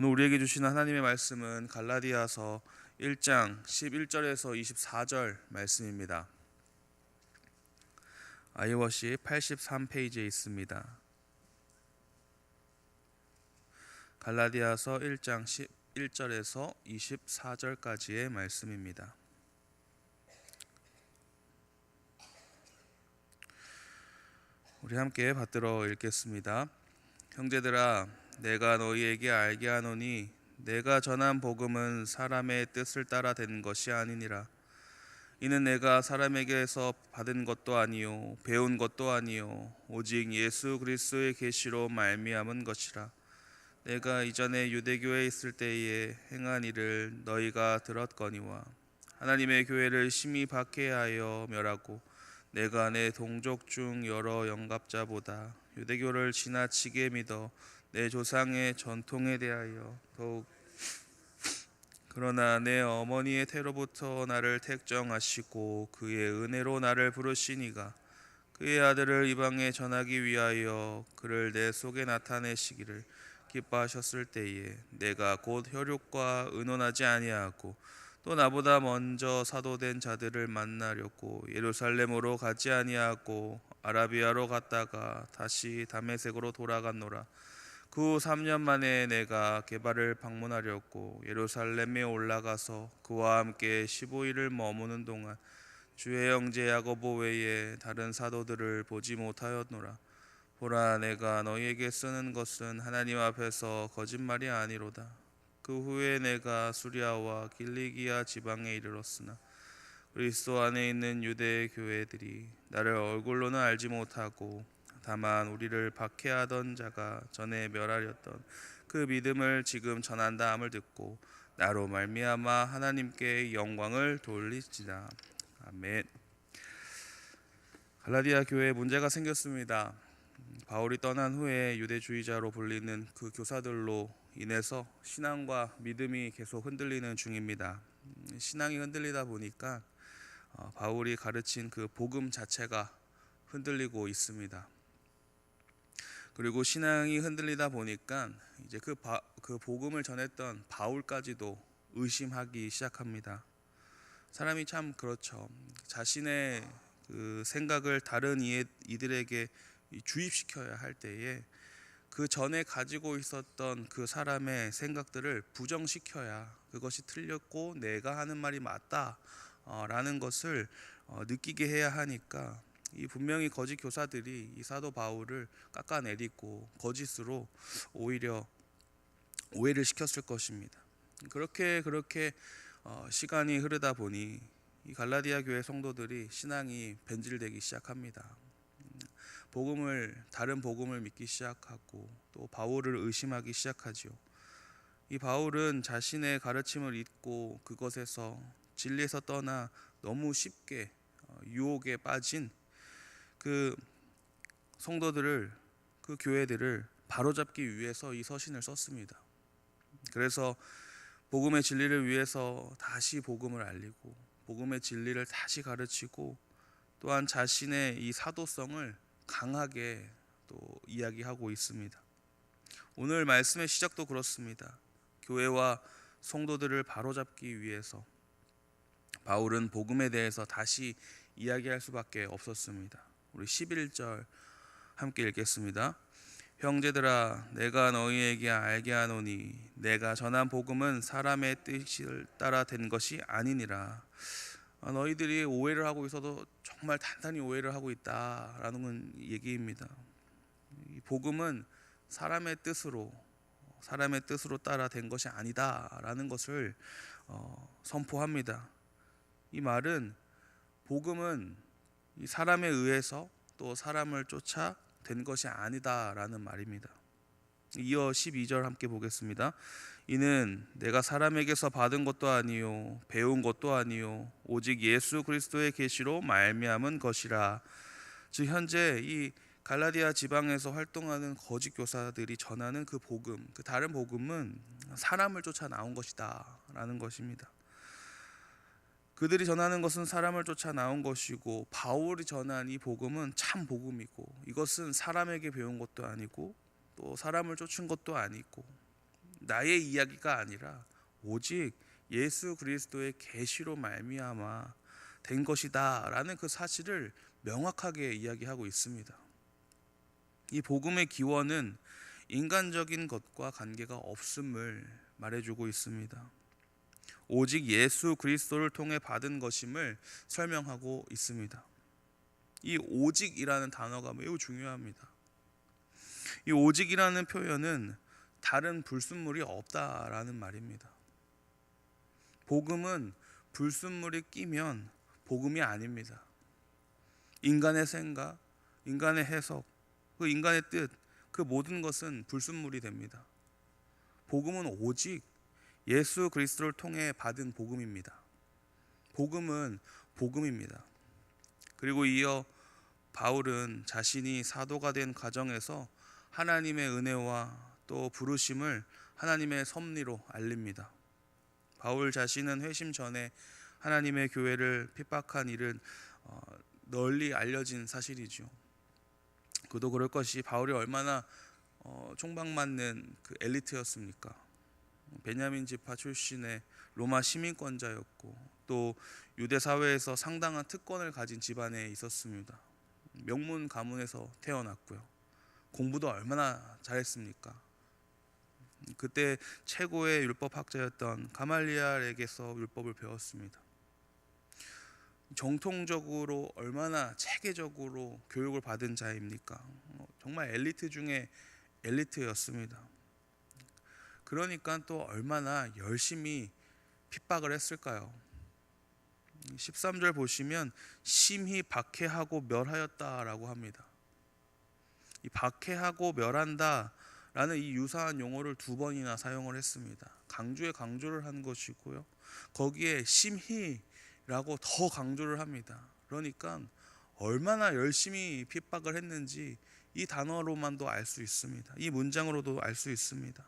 오늘 우리에게 주시는 하나님의 말씀은 갈라디아서 1장 11절에서 24절 말씀입니다. 아이워시 83페이지에 있습니다. 갈라디아서 1장 11절에서 24절까지의 말씀입니다. 우리 함께 받들어 읽겠습니다. 형제들아, 내가 너희에게 알게 하노니 내가 전한 복음은 사람의 뜻을 따라 된 것이 아니니라. 이는 내가 사람에게서 받은 것도 아니요 배운 것도 아니요 오직 예수 그리스도의 계시로 말미암은 것이라. 내가 이전에 유대교에 있을 때에 행한 일을 너희가 들었거니와 하나님의 교회를 심히 박해하여 멸하고 내가 내 동족 중 여러 영갑자보다 유대교를 지나치게 믿어 내 조상의 전통에 대하여 더욱 그러나 내 어머니의 태로부터 나를 택정하시고 그의 은혜로 나를 부르시니가 그의 아들을 이방에 전하기 위하여 그를 내 속에 나타내시기를 기뻐하셨을 때에 내가 곧 혈육과 의논하지 아니하고 또 나보다 먼저 사도된 자들을 만나려고 예루살렘으로 가지 아니하고 아라비아로 갔다가 다시 다메섹으로 돌아갔노라. 그 후 3년 만에 내가 게바를 방문하려고 예루살렘에 올라가서 그와 함께 15일을 머무는 동안 주의 형제 야고보 외에 다른 사도들을 보지 못하였노라. 보라, 내가 너희에게 쓰는 것은 하나님 앞에서 거짓말이 아니로다. 그 후에 내가 수리아와 길리기아 지방에 이르렀으나 그리스도 안에 있는 유대 교회들이 나를 얼굴로는 알지 못하고 다만 우리를 박해하던 자가 전에 멸하렸던 그 믿음을 지금 전한다 함을 듣고 나로 말미암아 하나님께 영광을 돌리지다. 아멘. 갈라디아 교회에 문제가 생겼습니다. 바울이 떠난 후에 유대주의자로 불리는 그 교사들로 인해서 신앙과 믿음이 계속 흔들리는 중입니다. 신앙이 흔들리다 보니까 바울이 가르친 그 복음 자체가 흔들리고 있습니다. 그리고 신앙이 흔들리다 보니까 이제 그 복음을 전했던 바울까지도 의심하기 시작합니다. 사람이 참 그렇죠. 자신의 그 생각을 다른 이들에게 주입시켜야 할 때에 그 전에 가지고 있었던 그 사람의 생각들을 부정시켜야 그것이 틀렸고 내가 하는 말이 맞다라는 것을 느끼게 해야 하니까 이 분명히 거짓 교사들이 이 사도 바울을 깎아내리고 거짓으로 오히려 오해를 시켰을 것입니다. 그렇게 시간이 흐르다 보니 이 갈라디아 교회 성도들이 신앙이 변질되기 시작합니다. 다른 복음을 믿기 시작하고 또 바울을 의심하기 시작하지요. 이 바울은 자신의 가르침을 잊고 그것에서 진리에서 떠나 너무 쉽게 유혹에 빠진 그 성도들을, 그 교회들을 바로잡기 위해서 이 서신을 썼습니다. 그래서 복음의 진리를 위해서 다시 복음을 알리고 복음의 진리를 다시 가르치고 또한 자신의 이 사도성을 강하게 또 이야기하고 있습니다. 오늘 말씀의 시작도 그렇습니다. 교회와 성도들을 바로잡기 위해서 바울은 복음에 대해서 다시 이야기할 수밖에 없었습니다. 우리 11절 함께 읽겠습니다. 형제들아, 내가 너희에게 알게 하노니 내가 전한 복음은 사람의 뜻을 따라 된 것이 아니니라. 너희들이 오해를 하고 있어도 정말 단단히 오해를 하고 있다라는 얘기입니다. 이 복음은 사람의 뜻으로 따라 된 것이 아니다라는 것을 선포합니다. 이 말은 복음은 이 사람에 의해서 또 사람을 쫓아 된 것이 아니다라는 말입니다. 이어 12절 함께 보겠습니다. 이는 내가 사람에게서 받은 것도 아니요 배운 것도 아니요 오직 예수 그리스도의 계시로 말미암은 것이라. 즉 현재 이 갈라디아 지방에서 활동하는 거짓 교사들이 전하는 그 복음, 그 다른 복음은 사람을 쫓아 나온 것이다라는 것입니다. 그들이 전하는 것은 사람을 쫓아 나온 것이고 바울이 전한 이 복음은 참 복음이고 이것은 사람에게 배운 것도 아니고 또 사람을 쫓은 것도 아니고 나의 이야기가 아니라 오직 예수 그리스도의 계시로 말미암아 된 것이다라는 그 사실을 명확하게 이야기하고 있습니다. 이 복음의 기원은 인간적인 것과 관계가 없음을 말해주고 있습니다. 오직 예수 그리스도를 통해 받은 것임을 설명하고 있습니다. 이 오직이라는 단어가 매우 중요합니다. 이 오직이라는 표현은 다른 불순물이 없다라는 말입니다. 복음은 불순물이 끼면 복음이 아닙니다. 인간의 생각, 인간의 해석, 그 인간의 뜻, 그 모든 것은 불순물이 됩니다. 복음은 오직 예수 그리스도를 통해 받은 복음입니다. 복음은 복음입니다. 그리고 이어 바울은 자신이 사도가 된 과정에서 하나님의 은혜와 또 부르심을 하나님의 섭리로 알립니다. 바울 자신은 회심 전에 하나님의 교회를 핍박한 일은 널리 알려진 사실이죠. 그도 그럴 것이 바울이 얼마나 총박맞는 그 엘리트였습니까? 베냐민 지파 출신의 로마 시민권자였고 또 유대 사회에서 상당한 특권을 가진 집안에 있었습니다. 명문 가문에서 태어났고요. 공부도 얼마나 잘했습니까? 그때 최고의 율법학자였던 가말리엘에게서 율법을 배웠습니다. 정통적으로 얼마나 체계적으로 교육을 받은 자입니까? 정말 엘리트 중에 엘리트였습니다. 그러니까 또 얼마나 열심히 핍박을 했을까요? 13절 보시면 심히 박해하고 멸하였다라고 합니다. 이 박해하고 멸한다 라는 이 유사한 용어를 2번이나 사용을 했습니다. 강조에 강조를 한 것이고요. 거기에 심히라고 더 강조를 합니다. 그러니까 얼마나 열심히 핍박을 했는지 이 단어로만도 알 수 있습니다. 이 문장으로도 알 수 있습니다.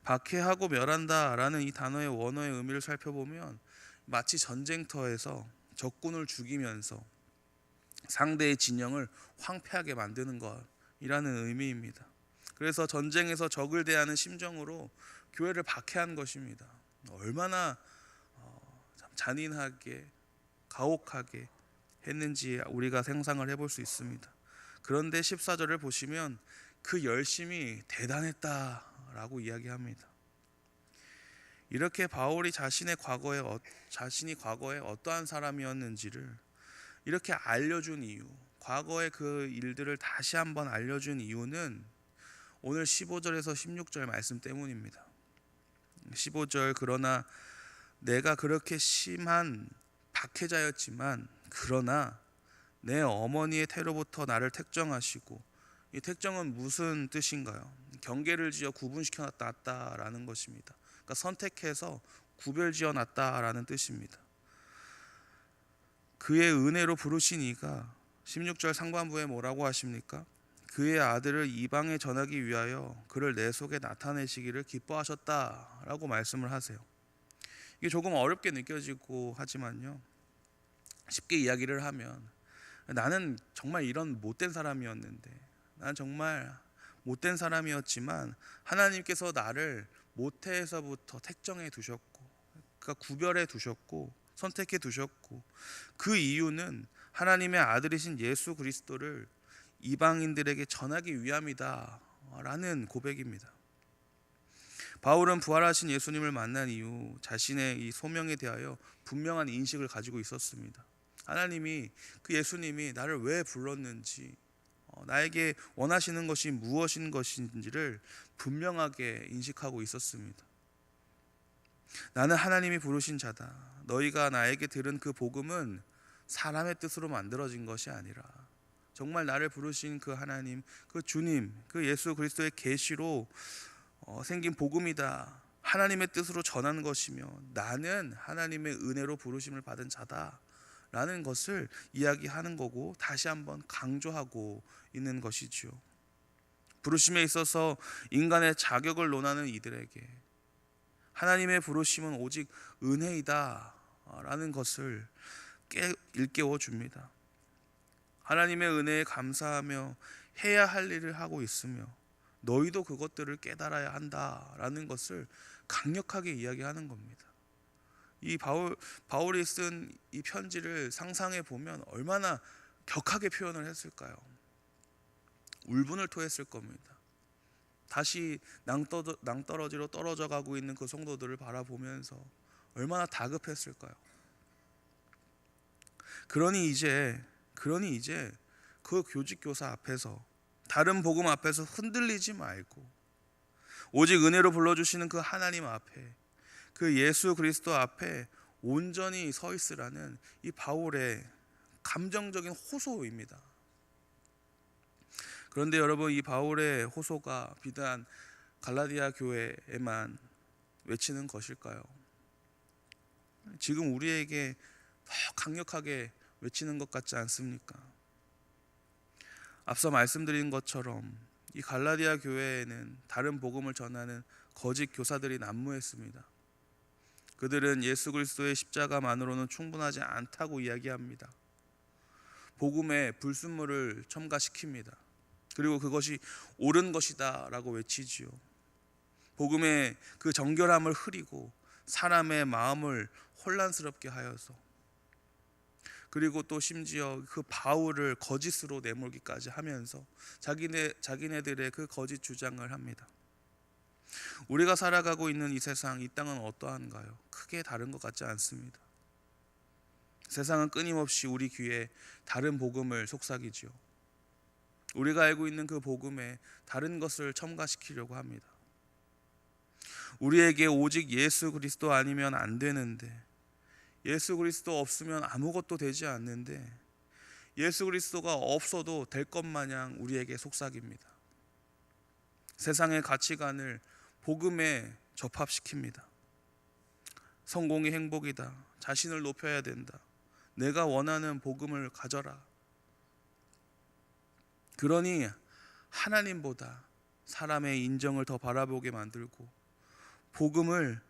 박해하고 멸한다 라는 이 단어의 원어의 의미를 살펴보면 마치 전쟁터에서 적군을 죽이면서 상대의 진영을 황폐하게 만드는 것이라는 의미입니다. 그래서 전쟁에서 적을 대하는 심정으로 교회를 박해한 것입니다. 얼마나 잔인하게 가혹하게 했는지 우리가 상상을 해볼 수 있습니다. 그런데 14절을 보시면 그 열심이 대단했다라고 이야기합니다. 이렇게 바울이 자신이 과거에 어떠한 사람이었는지를 이렇게 알려준 이유, 과거의 그 일들을 다시 한번 알려준 이유는 오늘 15절에서 16절 말씀 때문입니다. 15절 그러나 내가 그렇게 심한 박해자였지만 그러나 내 어머니의 태로부터 나를 택정하시고, 이 택정은 무슨 뜻인가요? 경계를 지어 구분시켜 놨다라는 것입니다. 그러니까 선택해서 구별지어 놨다라는 뜻입니다. 그의 은혜로 부르신 이가 16절 상반부에 뭐라고 하십니까? 그의 아들을 이방에 전하기 위하여 그를 내 속에 나타내시기를 기뻐하셨다라고 말씀을 하세요. 이게 조금 어렵게 느껴지고 하지만요, 쉽게 이야기를 하면 나는 정말 이런 못된 사람이었는데, 나는 정말 못된 사람이었지만 하나님께서 나를 모태에서부터 택정해 두셨고, 그러니까 구별해 두셨고 선택해 두셨고, 그 이유는 하나님의 아들이신 예수 그리스도를 이방인들에게 전하기 위함이다 라는 고백입니다. 바울은 부활하신 예수님을 만난 이후 자신의 이 소명에 대하여 분명한 인식을 가지고 있었습니다. 하나님이, 그 예수님이 나를 왜 불렀는지, 나에게 원하시는 것이 무엇인 것인지를 분명하게 인식하고 있었습니다. 나는 하나님이 부르신 자다. 너희가 나에게 들은 그 복음은 사람의 뜻으로 만들어진 것이 아니라 정말 나를 부르신 그 하나님, 그 주님, 그 예수 그리스도의 계시로 생긴 복음이다. 하나님의 뜻으로 전하는 것이며 나는 하나님의 은혜로 부르심을 받은 자다 라는 것을 이야기하는 거고, 다시 한번 강조하고 있는 것이지요. 부르심에 있어서 인간의 자격을 논하는 이들에게 하나님의 부르심은 오직 은혜이다 라는 것을 일깨워 줍니다. 하나님의 은혜에 감사하며 해야 할 일을 하고 있으며 너희도 그것들을 깨달아야 한다라는 것을 강력하게 이야기하는 겁니다. 이 바울이 쓴 이 편지를 상상해 보면 얼마나 격하게 표현을 했을까요? 울분을 토했을 겁니다. 다시 낭떠러지로 떨어져 가고 있는 그 성도들을 바라보면서 얼마나 다급했을까요? 그러니 이제 그 교직 교사 앞에서, 다른 복음 앞에서 흔들리지 말고 오직 은혜로 불러주시는 그 하나님 앞에, 그 예수 그리스도 앞에 온전히 서 있으라는 이 바울의 감정적인 호소입니다. 그런데 여러분, 이 바울의 호소가 비단 갈라디아 교회에만 외치는 것일까요? 지금 우리에게 더 강력하게 외치는 것 같지 않습니까? 앞서 말씀드린 것처럼 이 갈라디아 교회에는 다른 복음을 전하는 거짓 교사들이 난무했습니다. 그들은 예수 그리스도의 십자가만으로는 충분하지 않다고 이야기합니다. 복음에 불순물을 첨가시킵니다. 그리고 그것이 옳은 것이다 라고 외치지요. 복음의 그 정결함을 흐리고 사람의 마음을 혼란스럽게 하여서, 그리고 또 심지어 그 바울을 거짓으로 내몰기까지 하면서 자기네들의 그 거짓 주장을 합니다. 우리가 살아가고 있는 이 세상, 이 땅은 어떠한가요? 크게 다른 것 같지 않습니다. 세상은 끊임없이 우리 귀에 다른 복음을 속삭이지요. 우리가 알고 있는 그 복음에 다른 것을 첨가시키려고 합니다. 우리에게 오직 예수 그리스도 아니면 안 되는데, 예수 그리스도 없으면 아무것도 되지 않는데, 예수 그리스도가 없어도 될 것 마냥 우리에게 속삭입니다. 세상의 가치관을 복음에 접합시킵니다. 성공이 행복이다, 자신을 높여야 된다, 내가 원하는 복음을 가져라. 그러니 하나님보다 사람의 인정을 더 바라보게 만들고, 복음을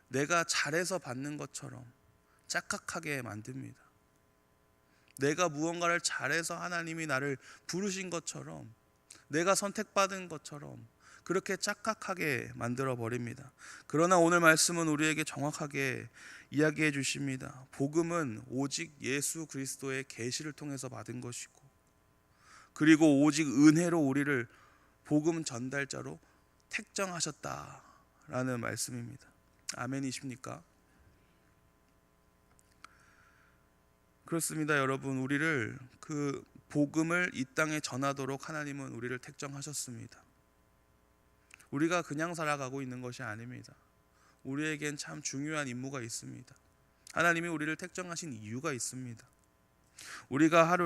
내가 잘해서 받는 것처럼 착각하게 만듭니다. 내가 무언가를 잘해서 하나님이 나를 부르신 것처럼, 내가 선택받은 것처럼 그렇게 착각하게 만들어 버립니다. 그러나 오늘 말씀은 우리에게 정확하게 이야기해 주십니다. 복음은 오직 예수 그리스도의 계시를 통해서 받은 것이고, 그리고 오직 은혜로 우리를 복음 전달자로 택정하셨다라는 말씀입니다. 아멘이십니까? 그렇습니다, 여러분. 우리를, 그 복음을 이 땅에 전하도록 하나님은 우리를 택정하셨습니다. 우리가 그냥 살아가고 있는 것이 아닙니다. 우리에겐 참 중요한 임무가 있습니다. 하나님이 우리를 택정하신 이유가 있습니다. 우리가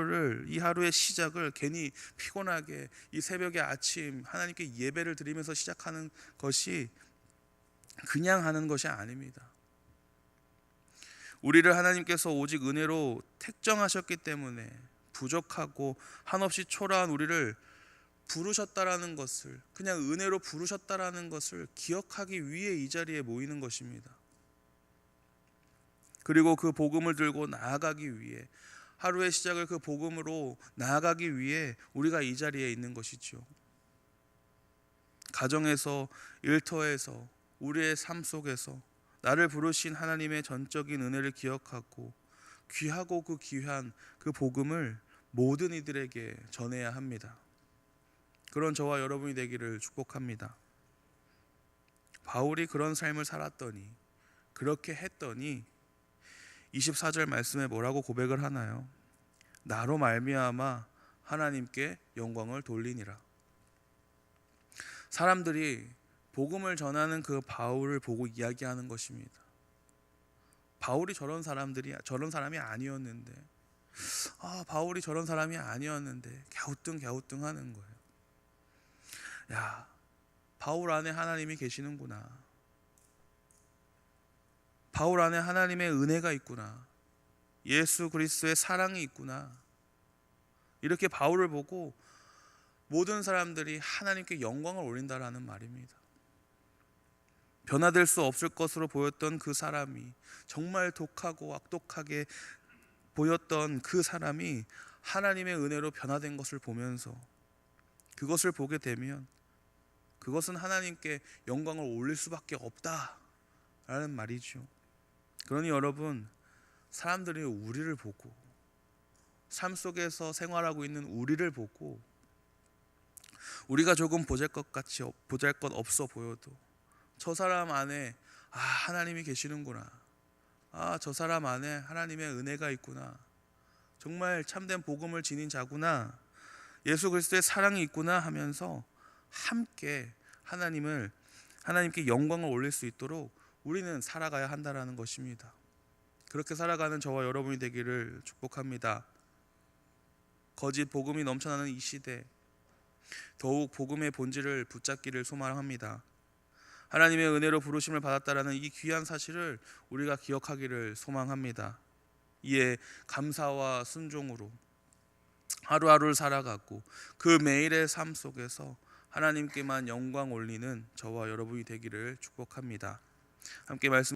이 하루의 시작을 괜히 피곤하게 이 새벽의 아침 하나님께 예배를 드리면서 시작하는 것이 그냥 하는 것이 아닙니다. 우리를 하나님께서 오직 은혜로 택정하셨기 때문에 부족하고 한없이 초라한 우리를 부르셨다라는 것을, 그냥 은혜로 부르셨다라는 것을 기억하기 위해 이 자리에 모이는 것입니다. 그리고 그 복음을 들고 나아가기 위해, 하루의 시작을 그 복음으로 나아가기 위해 우리가 이 자리에 있는 것이죠. 가정에서, 일터에서, 우리의 삶 속에서 나를 부르신 하나님의 전적인 은혜를 기억하고 귀하고 그 귀한 그 복음을 모든 이들에게 전해야 합니다. 그런 저와 여러분이 되기를 축복합니다. 바울이 그런 삶을 살았더니, 그렇게 했더니 24절 말씀에 뭐라고 고백을 하나요? 나로 말미암아 하나님께 영광을 돌리니라. 사람들이 복음을 전하는 그 바울을 보고 이야기하는 것입니다. 바울이 저런 사람이 아니었는데, 바울이 저런 사람이 아니었는데 갸우뚱 하는 거예요. 야, 바울 안에 하나님이 계시는구나. 바울 안에 하나님의 은혜가 있구나. 예수 그리스도의 사랑이 있구나. 이렇게 바울을 보고 모든 사람들이 하나님께 영광을 올린다라는 말입니다. 변화될 수 없을 것으로 보였던 그 사람이, 정말 독하고 악독하게 보였던 그 사람이 하나님의 은혜로 변화된 것을 보면서, 그것을 보게 되면 그것은 하나님께 영광을 올릴 수밖에 없다라는 말이죠. 그러니 여러분, 사람들이 우리를 보고, 삶 속에서 생활하고 있는 우리를 보고, 우리가 조금 보잘것 없어 보여도 저 사람 안에 하나님이 계시는구나, 저 사람 안에 하나님의 은혜가 있구나, 정말 참된 복음을 지닌 자구나, 예수 그리스도의 사랑이 있구나 하면서 함께 하나님께 영광을 올릴 수 있도록 우리는 살아가야 한다라는 것입니다. 그렇게 살아가는 저와 여러분이 되기를 축복합니다. 거짓 복음이 넘쳐나는 이 시대, 더욱 복음의 본질을 붙잡기를 소망합니다. 하나님의 은혜로 부르심을 받았다라는 이 귀한 사실을 우리가 기억하기를 소망합니다. 이에 감사와 순종으로 하루하루를 살아가고 그 매일의 삶 속에서 하나님께만 영광 올리는 저와 여러분이 되기를 축복합니다. 함께 말씀